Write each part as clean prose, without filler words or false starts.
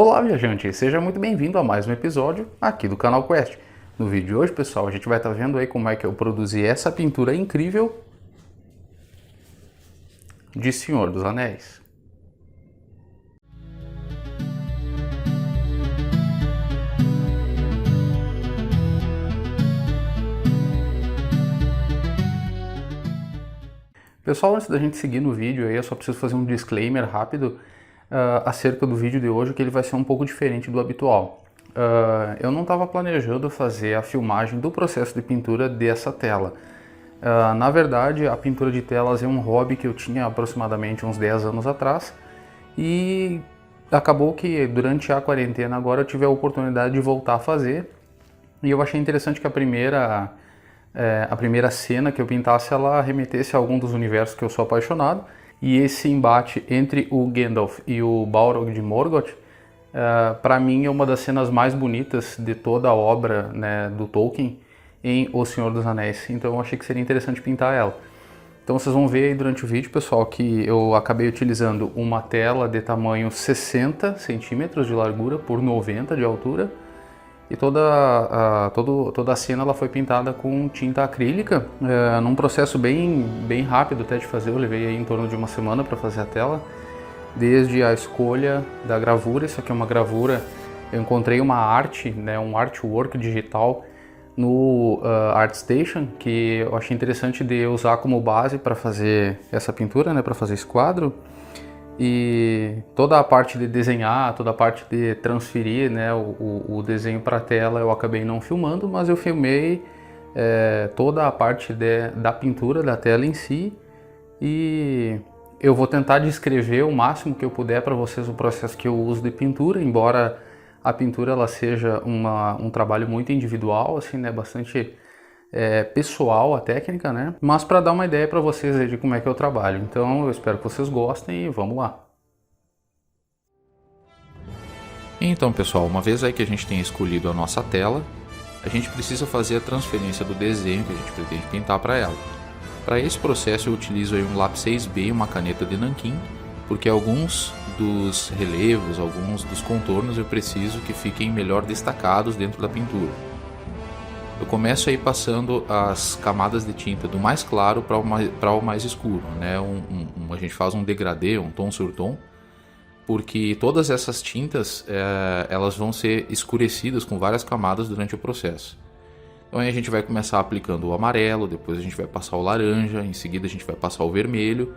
Olá, viajante! Seja muito bem-vindo a mais um episódio aqui do canal Quest. No vídeo de hoje, pessoal, a gente vai estar vendo aí como é que eu produzi essa pintura incrível de Senhor dos Anéis. Pessoal, antes da gente seguir no vídeo aí, eu só preciso fazer um disclaimer rápido acerca do vídeo de hoje, que ele vai ser um pouco diferente do habitual. Eu não estava planejando fazer a filmagem do processo de pintura dessa tela. Na verdade, a pintura de telas é um hobby que eu tinha aproximadamente uns 10 anos atrás e acabou que durante a quarentena agora eu tive a oportunidade de voltar a fazer, e eu achei interessante que a primeira cena que eu pintasse ela remetesse a algum dos universos que eu sou apaixonado, e esse embate entre o Gandalf e o Balrog de Morgoth, para mim é uma das cenas mais bonitas de toda a obra, né, do Tolkien em O Senhor dos Anéis, então eu achei que seria interessante pintar ela. Então vocês vão ver aí durante o vídeo, pessoal, que eu acabei utilizando uma tela de tamanho 60 centímetros de largura por 90 de altura, e toda a cena ela foi pintada com tinta acrílica, num processo bem rápido até de fazer. Eu levei aí em torno de uma semana para fazer a tela, desde a escolha da gravura. Isso aqui é uma gravura, eu encontrei uma arte, né, um artwork digital no ArtStation, que eu achei interessante de usar como base para fazer essa pintura, né, para fazer esse quadro. E toda a parte de desenhar, toda a parte de transferir, né, o desenho para a tela eu acabei não filmando, mas eu filmei toda a parte da pintura da tela em si, e eu vou tentar descrever o máximo que eu puder para vocês o processo que eu uso de pintura, embora a pintura ela seja um trabalho muito individual, assim, né, bastante pessoal a técnica, né? Mas para dar uma ideia para vocês aí de como é que eu trabalho. Então eu espero que vocês gostem e vamos lá. Então, pessoal, uma vez aí que a gente tenha escolhido a nossa tela, a gente precisa fazer a transferência do desenho que a gente pretende pintar para ela. Para esse processo eu utilizo aí um lápis 6B e uma caneta de nanquim, porque alguns dos relevos, alguns dos contornos eu preciso que fiquem melhor destacados dentro da pintura. Eu começo aí passando as camadas de tinta do mais claro para o mais escuro, né? A gente faz um degradê, um tom sur tom, porque todas essas tintas elas vão ser escurecidas com várias camadas durante o processo. Então aí a gente vai começar aplicando o amarelo, depois a gente vai passar o laranja, em seguida a gente vai passar o vermelho,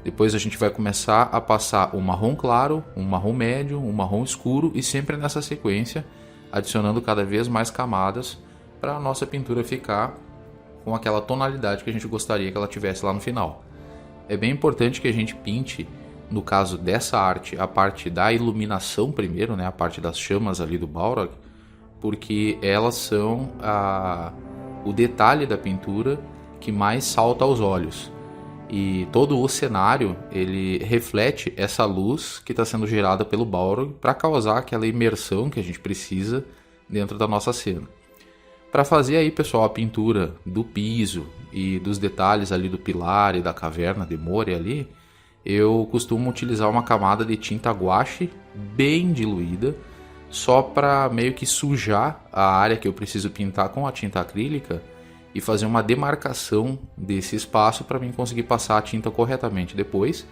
depois a gente vai começar a passar o marrom claro, um marrom médio, um marrom escuro, e sempre nessa sequência, adicionando cada vez mais camadas para a nossa pintura ficar com aquela tonalidade que a gente gostaria que ela tivesse lá no final. É bem importante que a gente pinte, no caso dessa arte, a parte da iluminação primeiro, né, a parte das chamas ali do Balrog, porque elas são o detalhe da pintura que mais salta aos olhos. E todo o cenário ele reflete essa luz que está sendo gerada pelo Balrog para causar aquela imersão que a gente precisa dentro da nossa cena. Para fazer aí, pessoal, a pintura do piso e dos detalhes ali do pilar e da caverna de Moria ali, eu costumo utilizar uma camada de tinta guache bem diluída, só para meio que sujar a área que eu preciso pintar com a tinta acrílica e fazer uma demarcação desse espaço para mim conseguir passar a tinta corretamente depois,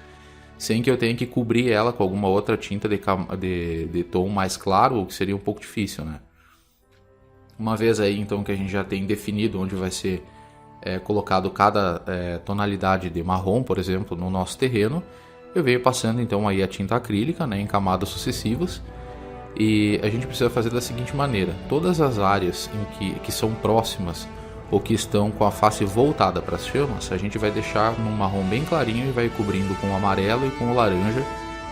sem que eu tenha que cobrir ela com alguma outra tinta de tom mais claro, o que seria um pouco difícil, né? Uma vez aí então que a gente já tem definido onde vai ser colocado cada tonalidade de marrom, por exemplo, no nosso terreno, eu venho passando então aí a tinta acrílica, né, em camadas sucessivas, e a gente precisa fazer da seguinte maneira: todas as áreas que são próximas ou que estão com a face voltada para as chamas, a gente vai deixar num marrom bem clarinho e vai cobrindo com o amarelo e com o laranja,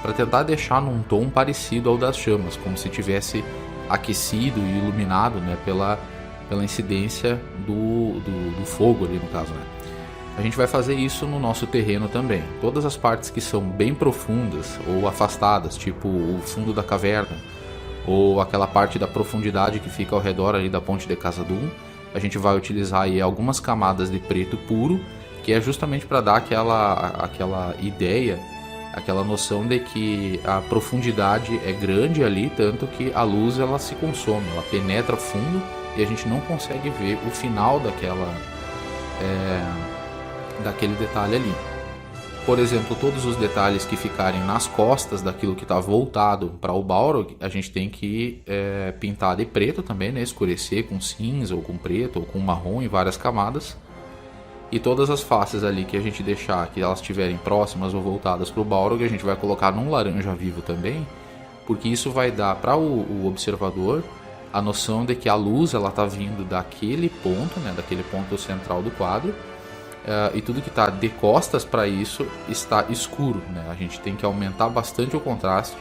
para tentar deixar num tom parecido ao das chamas, como se tivesse aquecido e iluminado, né, pela incidência do fogo ali no caso, né? A gente vai fazer isso no nosso terreno também. Todas as partes que são bem profundas ou afastadas, tipo o fundo da caverna ou aquela parte da profundidade que fica ao redor ali da ponte de Khazad-dûm, a gente vai utilizar aí algumas camadas de preto puro, que é justamente para dar aquela ideia Aquela noção de que a profundidade é grande ali, tanto que a luz ela se consome, ela penetra fundo e a gente não consegue ver o final daquele detalhe ali. Por exemplo, todos os detalhes que ficarem nas costas daquilo que está voltado para o Balrog, a gente tem que pintar de preto também, né? Escurecer com cinza ou com preto ou com marrom em várias camadas. E todas as faces ali que a gente deixar, que elas estiverem próximas ou voltadas para o Balrog, a gente vai colocar num laranja vivo também, porque isso vai dar para o observador a noção de que a luz ela está vindo daquele ponto, né? Daquele ponto central do quadro. E tudo que está de costas para isso está escuro, né? A gente tem que aumentar bastante o contraste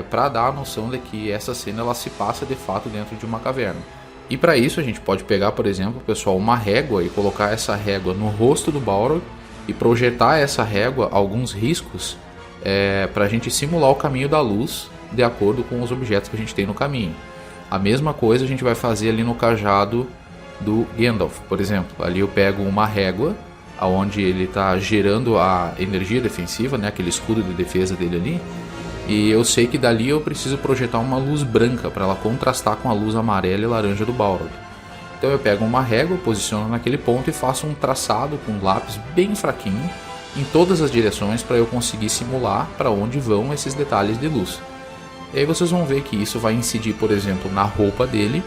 para dar a noção de que essa cena ela se passa de fato dentro de uma caverna. E para isso a gente pode pegar, por exemplo, pessoal, uma régua e colocar essa régua no rosto do Balrog e projetar essa régua alguns riscos para a gente simular o caminho da luz de acordo com os objetos que a gente tem no caminho. A mesma coisa a gente vai fazer ali no cajado do Gandalf, por exemplo. Ali eu pego uma régua onde ele está gerando a energia defensiva, né, aquele escudo de defesa dele ali, e eu sei que dali eu preciso projetar uma luz branca para ela contrastar com a luz amarela e laranja do Balrog. Então eu pego uma régua, posiciono naquele ponto e faço um traçado com um lápis bem fraquinho em todas as direções para eu conseguir simular para onde vão esses detalhes de luz. E aí vocês vão ver que isso vai incidir, por exemplo, na roupa dele,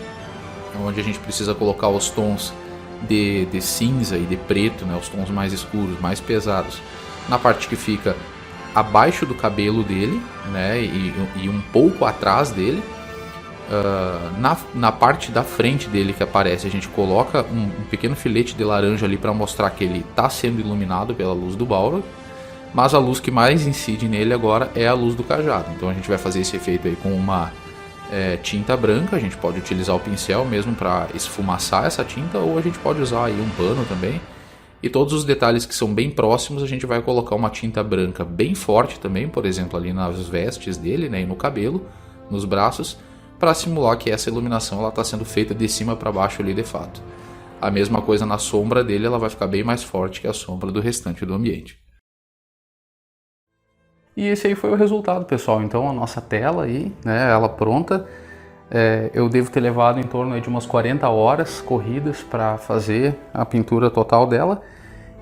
onde a gente precisa colocar os tons de cinza e de preto, né, os tons mais escuros, mais pesados, na parte que fica abaixo do cabelo dele, né, e um pouco atrás dele. Na parte da frente dele que aparece, a gente coloca um pequeno filete de laranja ali para mostrar que ele está sendo iluminado pela luz do Balrog, mas a luz que mais incide nele agora é a luz do cajado. Então a gente vai fazer esse efeito aí com uma tinta branca. A gente pode utilizar o pincel mesmo para esfumaçar essa tinta, ou a gente pode usar aí um pano também. E todos os detalhes que são bem próximos a gente vai colocar uma tinta branca bem forte também, por exemplo ali nas vestes dele, né, e no cabelo, nos braços, para simular que essa iluminação está sendo feita de cima para baixo ali de fato. A mesma coisa na sombra dele, ela vai ficar bem mais forte que a sombra do restante do ambiente. E esse aí foi o resultado, pessoal. Então a nossa tela aí, né, ela pronta. Eu devo ter levado em torno de umas 40 horas corridas para fazer a pintura total dela.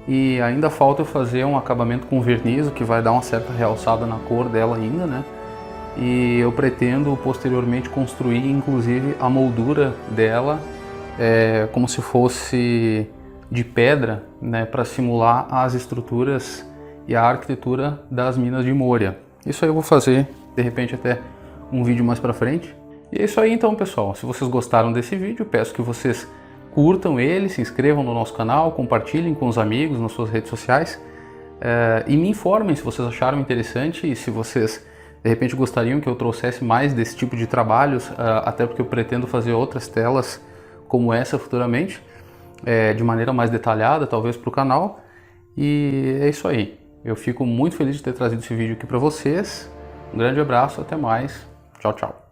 E ainda falta eu fazer um acabamento com verniz, o que vai dar uma certa realçada na cor dela ainda, né? E eu pretendo posteriormente construir inclusive a moldura dela como se fosse de pedra, né, para simular as estruturas e a arquitetura das minas de Moria. Isso aí eu vou fazer, de repente, até um vídeo mais pra frente. E é isso aí então, pessoal. Se vocês gostaram desse vídeo, peço que vocês curtam ele, se inscrevam no nosso canal, compartilhem com os amigos nas suas redes sociais e me informem se vocês acharam interessante e se vocês, de repente, gostariam que eu trouxesse mais desse tipo de trabalhos, até porque eu pretendo fazer outras telas como essa futuramente, de maneira mais detalhada, talvez para o canal. E é isso aí. Eu fico muito feliz de ter trazido esse vídeo aqui para vocês. Um grande abraço, até mais. Tchau, tchau.